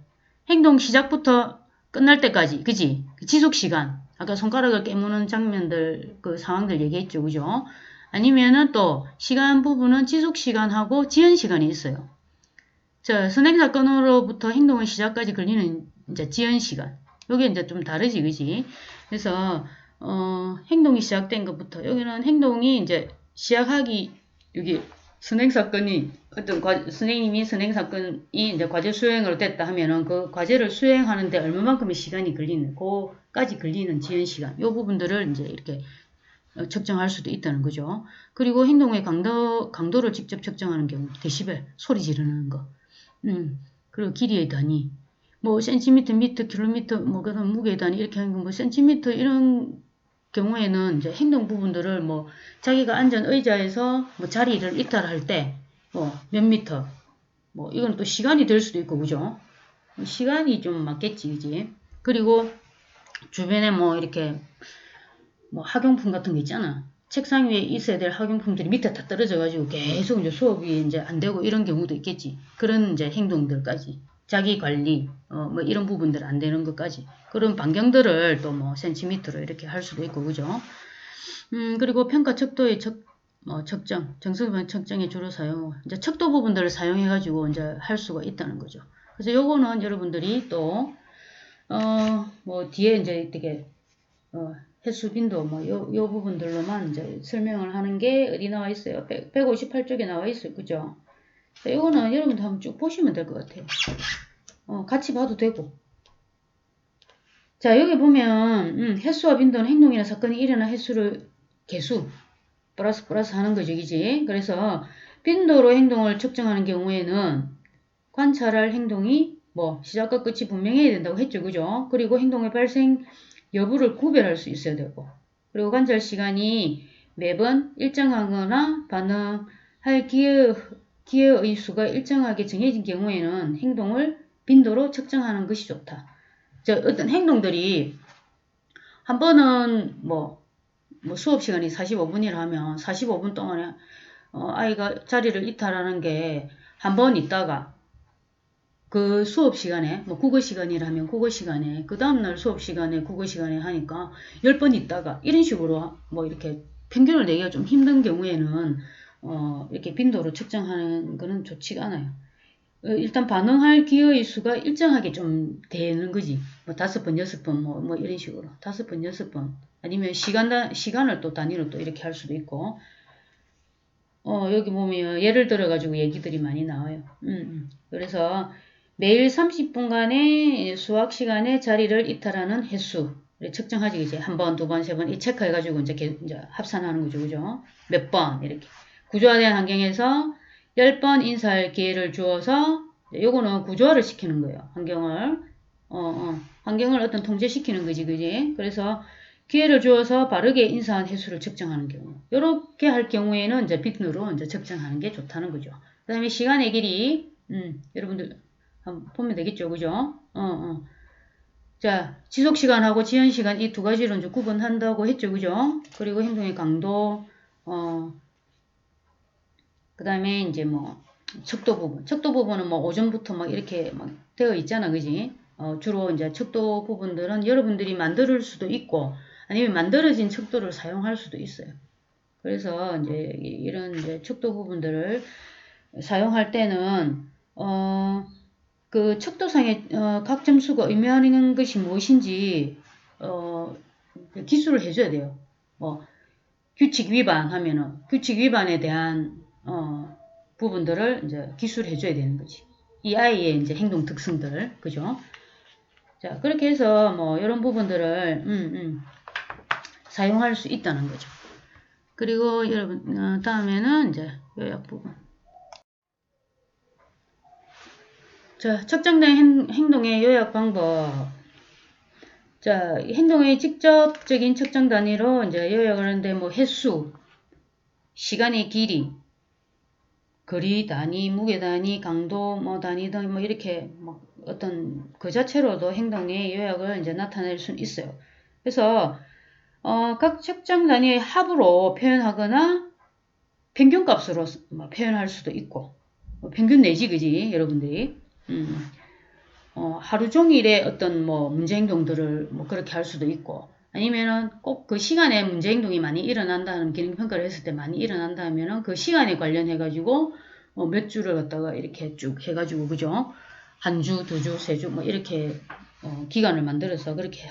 행동 시작부터 끝날 때까지, 그지? 지속 시간. 아까 손가락을 깨무는 장면들, 그 상황들 얘기했죠, 그죠? 아니면은 또 시간 부분은 지속 시간하고 지연 시간이 있어요. 자, 선행 사건으로부터 행동의 시작까지 걸리는 이제 지연 시간. 여기 이제 좀 다르지, 그지? 그래서 행동이 시작된 것부터 여기는 행동이 이제 시작하기 여기 선행 사건이 선생님이 선행 사건이 이제 과제 수행으로 됐다 하면은 그 과제를 수행하는데 얼마만큼의 시간이 걸리는 그까지 걸리는 지연 시간. 요 부분들을 이제 이렇게 측정할 수도 있다는 거죠. 그리고 행동의 강도를 직접 측정하는 경우, 데시벨, 소리 지르는 거. 그리고 길이의 단위, 센티미터, 미터, 킬로미터, 그런 무게의 단위 이렇게 하는 거, 센티미터 이런 경우에는 이제 행동 부분들을 자기가 앉은 의자에서 자리를 이탈할 때 몇 미터, 이건 또 시간이 될 수도 있고, 그죠? 시간이 좀 맞겠지, 그지? 그리고 주변에 이렇게 학용품 같은 거 있잖아. 책상 위에 있어야 될 학용품들이 밑에 다 떨어져가지고 계속 이제 수업이 이제 안 되고 이런 경우도 있겠지. 그런 이제 행동들까지. 자기 관리, 이런 부분들 안 되는 것까지. 그런 반경들을 또 센티미터로 이렇게 할 수도 있고, 그죠? 그리고 평가 척도의 측정, 정석반 측정에 주로 이제 척도 부분들을 사용해가지고 이제 할 수가 있다는 거죠. 그래서 요거는 여러분들이 또, 뒤에 이제 되게, 횟수 빈도 뭐 요 부분들로만 이제 설명을 하는 게 어디 나와 있어요? 158쪽에 나와 있어요. 그죠? 이거는 여러분들 한번 쭉 보시면 될 것 같아요. 같이 봐도 되고. 자, 여기 보면 횟수와 빈도는 행동이나 사건이 일어난 횟수를 개수 플러스 하는 거죠. 그지? 그래서 빈도로 행동을 측정하는 경우에는 관찰할 행동이 뭐 시작과 끝이 분명해야 된다고 했죠. 그죠? 그리고 행동의 발생 여부를 구별할 수 있어야 되고, 그리고 관찰 시간이 매번 일정하거나 반응할 기회의 수가 일정하게 정해진 경우에는 행동을 빈도로 측정하는 것이 좋다. 어떤 행동들이 한 번은 뭐 수업 시간이 45분이라 하면 45분 동안에 아이가 자리를 이탈하는 게 한 번 있다가 그 수업 시간에 뭐 국어 시간이라 하면 국어 시간에 그 다음날 수업 시간에 국어 시간에 하니까 10번 있다가 이런 식으로 뭐 이렇게 평균을 내기가 좀 힘든 경우에는 이렇게 빈도로 측정하는 거는 좋지가 않아요. 일단 반응할 기회의 수가 일정하게 좀 되는 거지. 뭐 5번, 6번 뭐 이런 식으로 5번, 6번 아니면 시간을 또 단위로 또 이렇게 할 수도 있고. 여기 보면 예를 들어 가지고 얘기들이 많이 나와요. 그래서 매일 30분간의 수학 시간에 자리를 이탈하는 횟수를 측정하지. 이제 한 번, 두 번, 세 번 이 체크해 가지고 이제 합산하는 거죠. 그죠? 몇 번 이렇게 구조화된 환경에서 10번 인사할 기회를 주어서 요거는 구조화를 시키는 거예요. 환경을 어떤 통제시키는 거지. 그지? 그래서 기회를 주어서 빠르게 인사한 횟수를 측정하는 경우. 이렇게 할 경우에는 이제 빈도로 이제 측정하는 게 좋다는 거죠. 그 다음에 시간의 길이, 여러분들 한번 보면 되겠죠. 그죠? 자, 지속시간하고 지연시간 이 두 가지로 이제 구분한다고 했죠. 그죠? 그리고 행동의 강도, 그 다음에 이제 뭐, 척도 부분. 척도 부분은 뭐 오전부터 막 이렇게 막 되어 있잖아. 그지? 주로 이제 척도 부분들은 여러분들이 만들 수도 있고, 아니면 만들어진 척도를 사용할 수도 있어요. 그래서 이제 이런 이제 척도 부분들을 사용할 때는, 그 척도상의 각 점수가 의미하는 것이 무엇인지, 기술을 해줘야 돼요. 뭐, 규칙 위반하면은, 규칙 위반에 대한, 부분들을 이제 기술해줘야 되는 거지. 이 아이의 이제 행동 특성들, 그죠? 자, 그렇게 해서 뭐, 이런 부분들을, 사용할 수 있다는 거죠. 그리고 여러분, 다음에는 이제 요약 부분. 자, 측정된 행동의 요약 방법. 자, 행동의 직접적인 측정 단위로 이제 요약을 하는데 뭐 횟수, 시간의 길이, 거리 단위, 무게 단위, 강도 뭐 단위 등 뭐 이렇게 뭐 어떤 그 자체로도 행동의 요약을 이제 나타낼 수는 있어요. 그래서 각 측정 단위의 합으로 표현하거나 평균값으로 뭐 표현할 수도 있고, 평균 내지 그지 여러분들이. 하루 종일의 어떤 뭐 문제 행동들을 뭐 그렇게 할 수도 있고, 아니면은 꼭 그 시간에 문제 행동이 많이 일어난다는 기능 평가를 했을 때 많이 일어난다면은 그 시간에 관련해 가지고 몇 주를 갖다가 이렇게 쭉 해가지고 그죠? 한 주, 두 주, 세 주 뭐 이렇게 기간을 만들어서 그렇게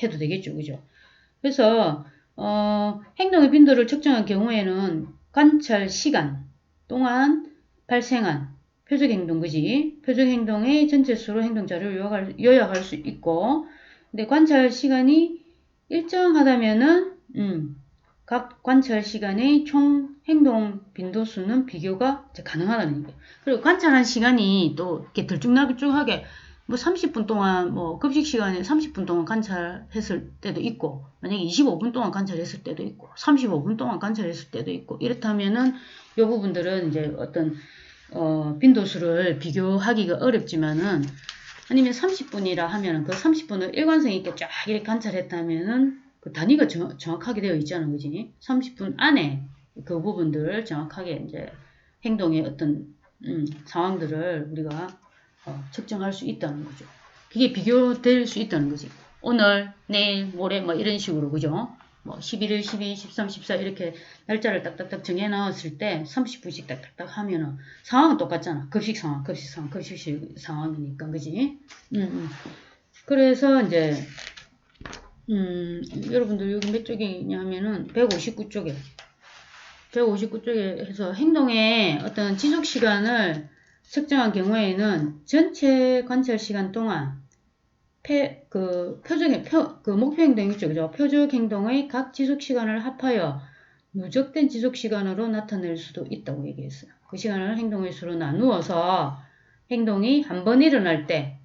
해도 되겠죠, 그죠? 그래서 행동의 빈도를 측정한 경우에는 관찰 시간 동안 발생한 표적행동, 그지? 표적행동의 전체 수로 행동자를 요약할 수 있고, 근데 관찰 시간이 일정하다면은, 각 관찰 시간의 총 행동 빈도수는 비교가 가능하다는 거예요. 그리고 관찰한 시간이 또 이렇게 들쭉날쭉하게 뭐 30분 동안 뭐 급식 시간에 30분 동안 관찰했을 때도 있고, 만약에 25분 동안 관찰했을 때도 있고, 35분 동안 관찰했을 때도 있고, 이렇다면은 이 부분들은 이제 어떤 빈도수를 비교하기가 어렵지만은, 아니면 30분이라 하면은 그 30분을 일관성 있게 쫙 이렇게 관찰했다면은 그 단위가 정확하게 되어 있잖아, 그지? 30분 안에 그 부분들을 정확하게 이제 행동의 어떤 상황들을 우리가 측정할 수 있다는 거죠. 그게 비교될 수 있다는 거지. 오늘, 내일, 모레 뭐 이런 식으로, 그죠? 뭐 11일, 12, 13, 14 이렇게 날짜를 딱딱딱 정해 놨을 때 30분씩 딱딱딱 하면은 상황은 똑같잖아. 급식 상황이니까, 그지? 그래서 이제 여러분들 여기 몇 쪽이냐 하면은 159쪽에 159쪽에 해서 행동의 어떤 지속 시간을 측정한 경우에는 전체 관찰 시간 동안 목표 행동 있죠, 그죠? 표적 행동의 각 지속 시간을 합하여 누적된 지속 시간으로 나타낼 수도 있다고 얘기했어요. 그 시간을 행동의 수로 나누어서 행동이 한 번 일어날 때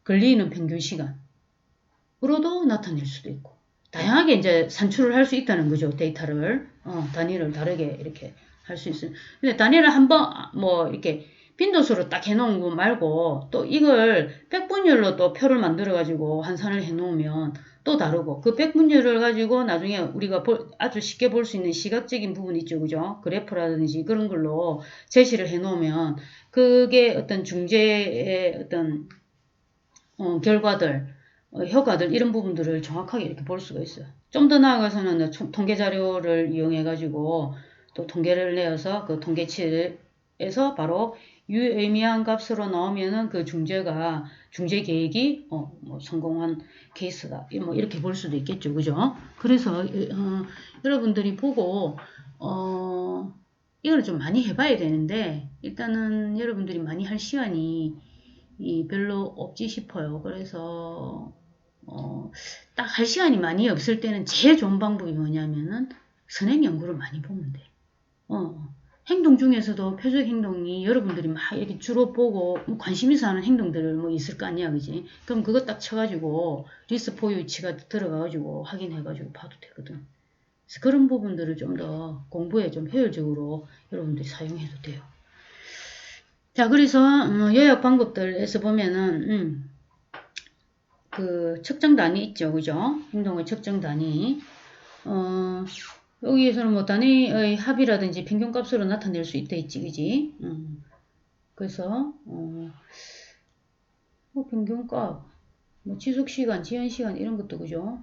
걸리는 평균 시간으로도 나타낼 수도 있고, 다양하게 이제 산출을 할 수 있다는 거죠. 데이터를 단위를 다르게 이렇게 할 수 있어요. 근데 단위를 한번 뭐 이렇게 빈도수로 딱 해놓은 거 말고 또 이걸 백분율로 또 표를 만들어 가지고 환산을 해 놓으면 또 다르고, 그 백분율을 가지고 나중에 우리가 아주 쉽게 볼 수 있는 시각적인 부분 있죠, 그죠? 그래프라든지 그런 걸로 제시를 해 놓으면 그게 어떤 중재의 어떤 결과들, 효과들 이런 부분들을 정확하게 이렇게 볼 수가 있어요. 좀 더 나아가서는 통계 자료를 이용해 가지고 또 통계를 내어서 그 통계치에서 바로 유의미한 값으로 나오면은 그 중재 계획이 뭐 성공한 케이스다, 뭐 이렇게 볼 수도 있겠죠, 그죠? 그래서 여러분들이 보고 이걸 좀 많이 해봐야 되는데, 일단은 여러분들이 많이 할 시간이 별로 없지 싶어요. 그래서 딱 할 시간이 많이 없을 때는 제일 좋은 방법이 뭐냐면은 선행 연구를 많이 보면 돼. 행동 중에서도 표적 행동이 여러분들이 막 이렇게 주로 보고 뭐 관심 있어 하는 행동들 뭐 있을 거 아니야, 그지? 그럼 그거 딱 쳐가지고 리스트 포유 위치가 들어가가지고 확인해가지고 봐도 되거든. 그래서 그런 부분들을 좀 더 공부에 좀 효율적으로 여러분들이 사용해도 돼요. 자, 그래서 요약 방법들에서 보면은 그 측정 단위 있죠, 그죠? 행동의 측정 단위. 여기에서는 뭐 단위의 합이라든지 평균값으로 나타낼 수 있다 있지, 그지? 그래서 뭐 평균값, 뭐 지속시간, 지연시간 이런 것도, 그죠?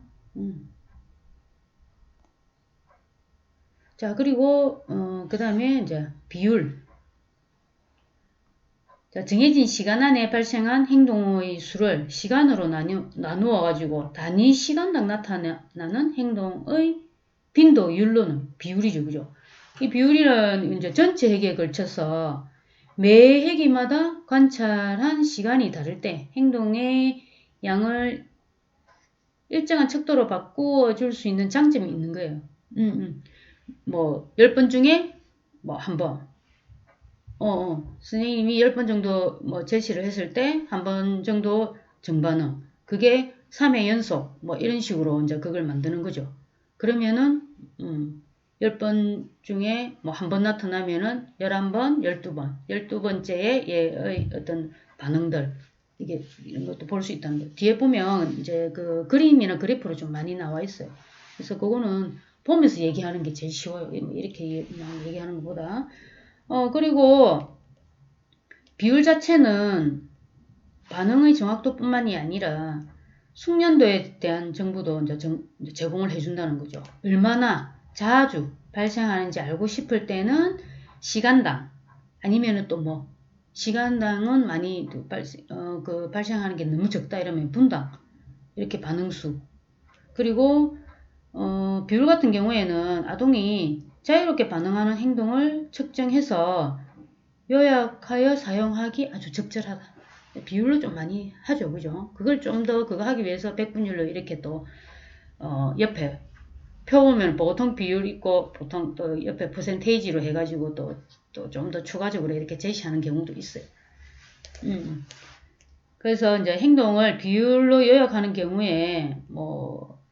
자, 그리고 그 다음에 이제 비율. 자, 정해진 시간 안에 발생한 행동의 수를 시간으로 나누어 가지고 단위 시간당 나타나는 행동의 빈도율로는 비율이죠, 그죠? 이 비율이란 이제 전체 회계에 걸쳐서 매 회기마다 관찰한 시간이 다를 때 행동의 양을 일정한 척도로 바꾸어 줄 수 있는 장점이 있는 거예요. 뭐 10번 중에 뭐 한 번. 선생님이 10번 정도 뭐 제시를 했을 때 한 번 정도 정반응. 그게 3회 연속 뭐 이런 식으로 이제 그걸 만드는 거죠. 그러면은 10번 중에 뭐 한 번 나타나면은 11번, 12번, 12번째의 얘의 어떤 반응들, 이게 이런 것도 볼 수 있다는 거예요. 뒤에 보면 이제 그 그림이나 그래프로 좀 많이 나와 있어요. 그래서 그거는 보면서 얘기하는 게 제일 쉬워요. 이렇게 얘기하는 것보다. 그리고 비율 자체는 반응의 정확도뿐만이 아니라 숙련도에 대한 정보도 이제 제공을 해준다는 거죠. 얼마나 자주 발생하는지 알고 싶을 때는 시간당, 아니면은 또 뭐 시간당은 많이 발생하는 게 너무 적다 이러면 분당, 이렇게 반응수. 그리고 비율 같은 경우에는 아동이 자유롭게 반응하는 행동을 측정해서 요약하여 사용하기 아주 적절하다. 비율로 좀 많이 하죠, 그죠? 그걸 좀 더 그거 하기 위해서 백분율로 이렇게 또 옆에 표 보면 보통 비율 있고 보통 또 옆에 퍼센테이지로 해가지고 또 좀 더 추가적으로 이렇게 제시하는 경우도 있어요. 그래서 이제 행동을 비율로 요약하는 경우에 뭐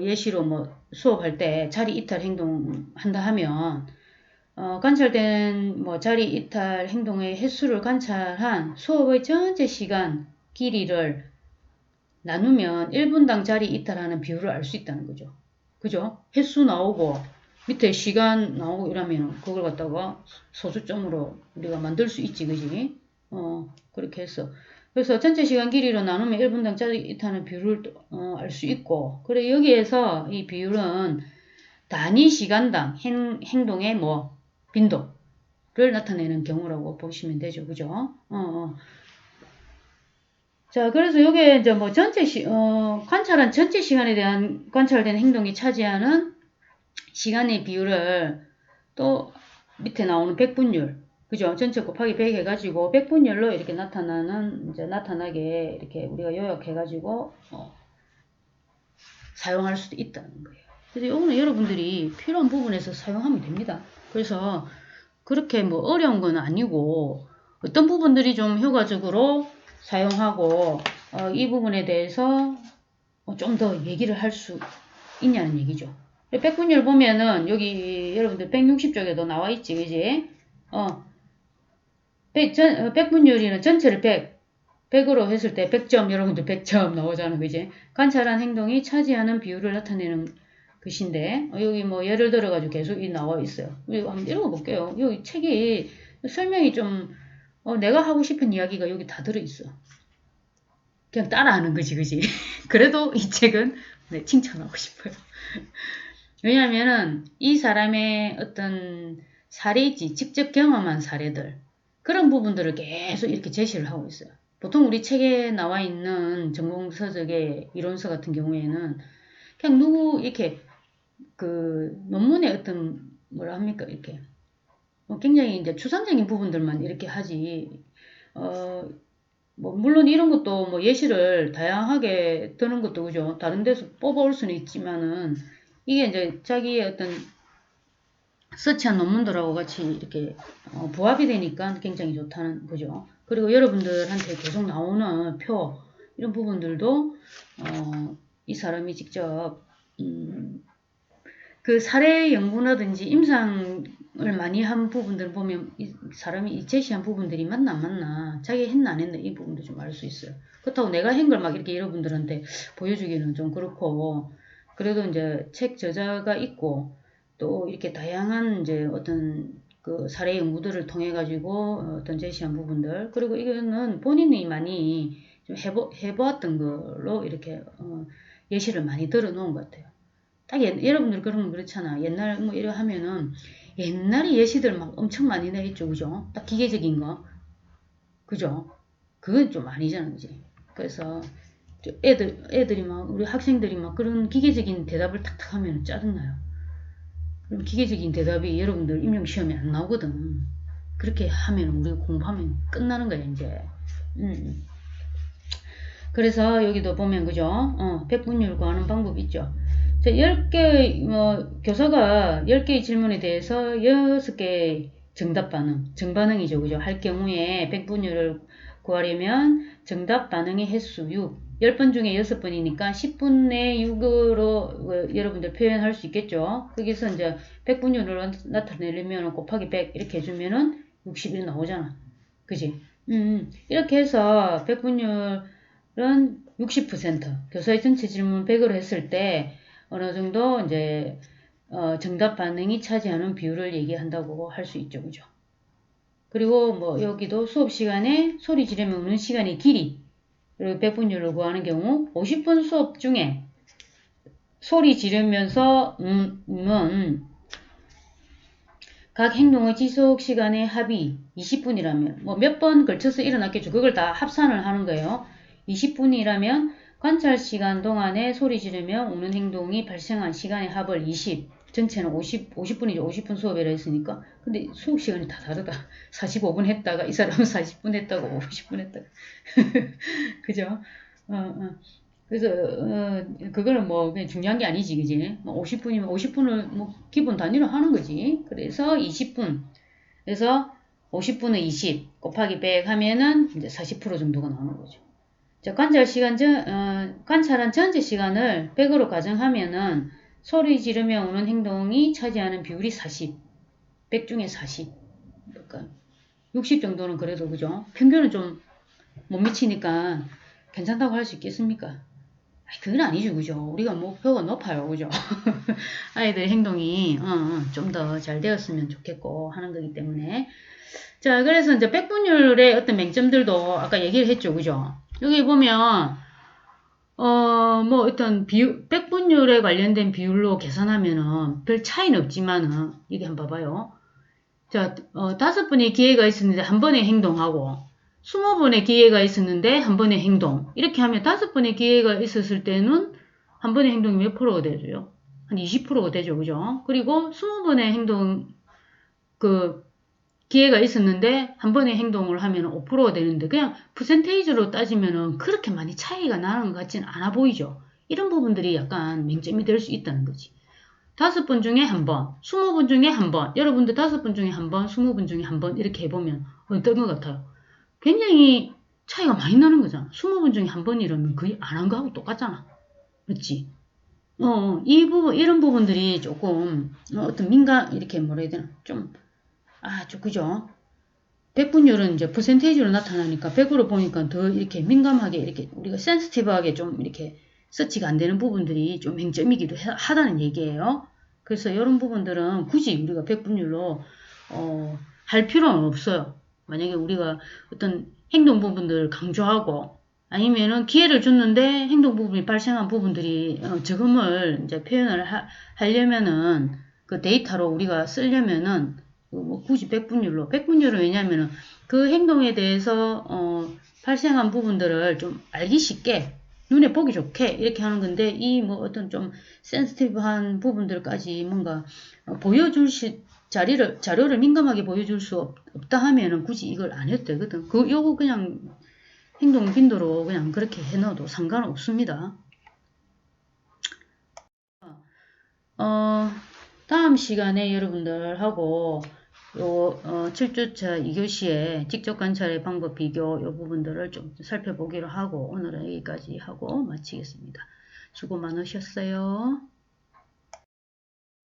예시로 뭐 수업할 때 자리 이탈 행동 한다 하면 관찰된 뭐 자리 이탈 행동의 횟수를 관찰한 수업의 전체 시간 길이를 나누면 1분당 자리 이탈하는 비율을 알 수 있다는 거죠. 그죠? 횟수 나오고 밑에 시간 나오고 이러면 그걸 갖다가 소수점으로 우리가 만들 수 있지, 그지? 그렇게 해서. 그래서 전체 시간 길이로 나누면 1분당 자리 이탈하는 비율을 알 수 있고, 그래 여기에서 이 비율은 단위 시간당 행동의 뭐 빈도를 나타내는 경우라고 보시면 되죠, 그죠? 자, 그래서 요게 이제 뭐 관찰한 전체 시간에 대한 관찰된 행동이 차지하는 시간의 비율을 또 밑에 나오는 백분율, 그죠? 전체 곱하기 100 해가지고 백분율로 이렇게 나타나게 이렇게 우리가 요약해가지고 사용할 수도 있다는 거예요. 그래서 요거는 여러분들이 필요한 부분에서 사용하면 됩니다. 그래서 그렇게 뭐 어려운 건 아니고 어떤 부분들이 좀 효과적으로 사용하고 이 부분에 대해서 좀 더 얘기를 할 수 있냐는 얘기죠. 백분율 보면은 여기 여러분들 160쪽에도 나와 있지, 그지? 백분율이는 전체를 100으로 했을 때 100점, 여러분들 100점 나오잖아, 그지? 관찰한 행동이 차지하는 비율을 나타내는 것인데, 여기 뭐 예를 들어가지고 계속 나와 있어요. 우리 한번 읽어볼게요. 여기 책이 설명이 좀, 내가 하고 싶은 이야기가 여기 다 들어있어. 그냥 따라하는 거지, 그지? 그래도 이 책은 네, 칭찬하고 싶어요. 왜냐면은 이 사람의 어떤 사례지, 직접 경험한 사례들, 그런 부분들을 계속 이렇게 제시를 하고 있어요. 보통 우리 책에 나와 있는 전공서적의 이론서 같은 경우에는 그냥 이렇게 그 논문의 어떤 뭐라 합니까, 이렇게 굉장히 이제 추상적인 부분들만 이렇게 하지, 뭐 물론 이런 것도 뭐 예시를 다양하게 드는 것도 그죠. 다른 데서 뽑아올 수는 있지만은 이게 이제 자기의 어떤 서치한 논문들하고 같이 이렇게 부합이 되니까 굉장히 좋다는 거죠. 그리고 여러분들한테 계속 나오는 표 이런 부분들도 이 사람이 직접 그 사례 연구라든지 임상을 많이 한 부분들 보면 이 사람이 제시한 부분들이 맞나 안 맞나, 자기가 했나 안 했나 이 부분도 좀 알 수 있어요. 그렇다고 내가 한 걸 막 이렇게 여러분들한테 보여주기는 좀 그렇고, 그래도 이제 책 저자가 있고 또 이렇게 다양한 이제 어떤 그 사례 연구들을 통해 가지고 어떤 제시한 부분들, 그리고 이거는 본인이 많이 좀 해보았던 걸로 이렇게 예시를 많이 들어 놓은 것 같아요. 딱 여러분들 그러면 그렇잖아. 옛날 뭐 이래 하면은 옛날에 예시들 막 엄청 많이 내겠죠, 그죠? 딱 기계적인 거, 그죠? 그건 좀 아니잖아, 그지? 그래서 애들이 막 우리 학생들이 막 그런 기계적인 대답을 탁탁 하면 짜증나요. 그럼 기계적인 대답이 여러분들 임용 시험에 안 나오거든. 그렇게 하면 우리 공부하면 끝나는 거야, 이제. 그래서 여기도 보면 그죠? 백분율 구하는 방법 있죠. 10개, 교사가 10개의 질문에 대해서 6개의 정답 반응, 정반응이죠. 그죠? 할 경우에 백분율을 구하려면 정답 반응의 횟수 6, 10번 중에 6번이니까 10분의 6으로 여러분들 표현할 수 있겠죠. 거기서 이제 백분율을 나타내려면 곱하기 100 이렇게 해주면은 60이 나오잖아. 그지? 이렇게 해서 백분율은 60%, 교사의 전체 질문 100으로 했을 때 어느 정도 이제 정답 반응이 차지하는 비율을 얘기한다고 할 수 있죠, 그죠? 그리고 뭐 여기도 수업 시간에 소리 지르며 우는 시간의 길이, 그리고 백분율을 구하는 경우 50분 수업 중에 소리 지르면서 각 행동의 지속 시간의 합이 20분이라면 뭐 몇 번 걸쳐서 일어났겠죠. 그걸 다 합산을 하는 거예요. 20분이라면 관찰 시간 동안에 소리 지르며 우는 행동이 발생한 시간의 합을 20, 전체는 50분이죠. 50분 수업이라 했으니까. 근데 수업 시간이 다 다르다. 45분 했다가 이 사람은 40분 했다고 50분 했다가 그죠? 그래서 그거는 뭐 그냥 중요한 게 아니지, 그지? 뭐 50분이면 50분을 뭐 기본 단위로 하는 거지. 그래서 20분. 그래서 50분의 20 곱하기 100 하면은 이제 40% 정도가 나오는 거죠. 자, 관찰한 전체 시간을 100으로 가정하면은 소리 지르며 우는 행동이 차지하는 비율이 40. 100 중에 40. 그러니까 60 정도는 그래도 그죠? 평균은 좀 못 미치니까 괜찮다고 할 수 있겠습니까? 그건 아니죠, 그죠? 우리가 목표가 높아요, 그죠? 아이들 행동이 좀 더 잘 되었으면 좋겠고 하는 거기 때문에. 자, 그래서 이제 백분율의 어떤 맹점들도 아까 얘기를 했죠, 그죠? 여기 보면 뭐 어떤 백분율에 관련된 비율로 계산하면은 별 차이는 없지만은 이게 한번 봐봐요. 자, 5번의 기회가 있었는데 한 번에 행동하고 20번의 기회가 있었는데 한 번의 행동. 이렇게 하면 5번의 기회가 있었을 때는 한 번의 행동이 몇 프로가 되죠? 한 20%가 되죠. 그죠? 그리고 20번의 행동, 기회가 있었는데 한 번의 행동을 하면 5%가 되는데 그냥 퍼센테이지로 따지면은 그렇게 많이 차이가 나는 것 같지는 않아 보이죠. 이런 부분들이 약간 맹점이 될 수 있다는 거지. 5번 중에 한 번, 20번 중에 한 번, 여러분들 5번 중에 한 번, 20번 중에 한 번 이렇게 해보면 어떤 것 같아요? 굉장히 차이가 많이 나는 거잖아. 20번 중에 한 번이라면 거의 안 한 거하고 똑같잖아. 그렇지? 이 부분, 이런 부분들이 조금 어떤 이렇게 뭐라 해야 되나? 그죠? 백분율은 이제 퍼센테이지로 나타나니까 100으로 보니까 더 이렇게 민감하게 이렇게 우리가 센스티브하게 좀 이렇게 서치가 안 되는 부분들이 좀 맹점이기도 하다는 얘기예요. 그래서 이런 부분들은 굳이 우리가 백분율로 할 필요는 없어요. 만약에 우리가 어떤 행동 부분들을 강조하고 아니면은 기회를 줬는데 행동 부분이 발생한 부분들이 적음을 이제 표현을 하려면은 그 데이터로 우리가 쓰려면은 뭐 굳이 백분율은 왜냐면은 그 행동에 대해서 발생한 부분들을 좀 알기 쉽게 눈에 보기 좋게 이렇게 하는 건데 이 뭐 어떤 좀 센시티브한 부분들까지 뭔가 자료를 민감하게 보여줄 수 없다 하면은 굳이 이걸 안 해도 되거든. 요거 그냥 행동 빈도로 그냥 그렇게 해놔도 상관없습니다. 다음 시간에 여러분들하고 7주차 2교시에 직접 관찰의 방법 비교 이 부분들을 좀 살펴보기로 하고 오늘은 여기까지 하고 마치겠습니다. 수고 많으셨어요.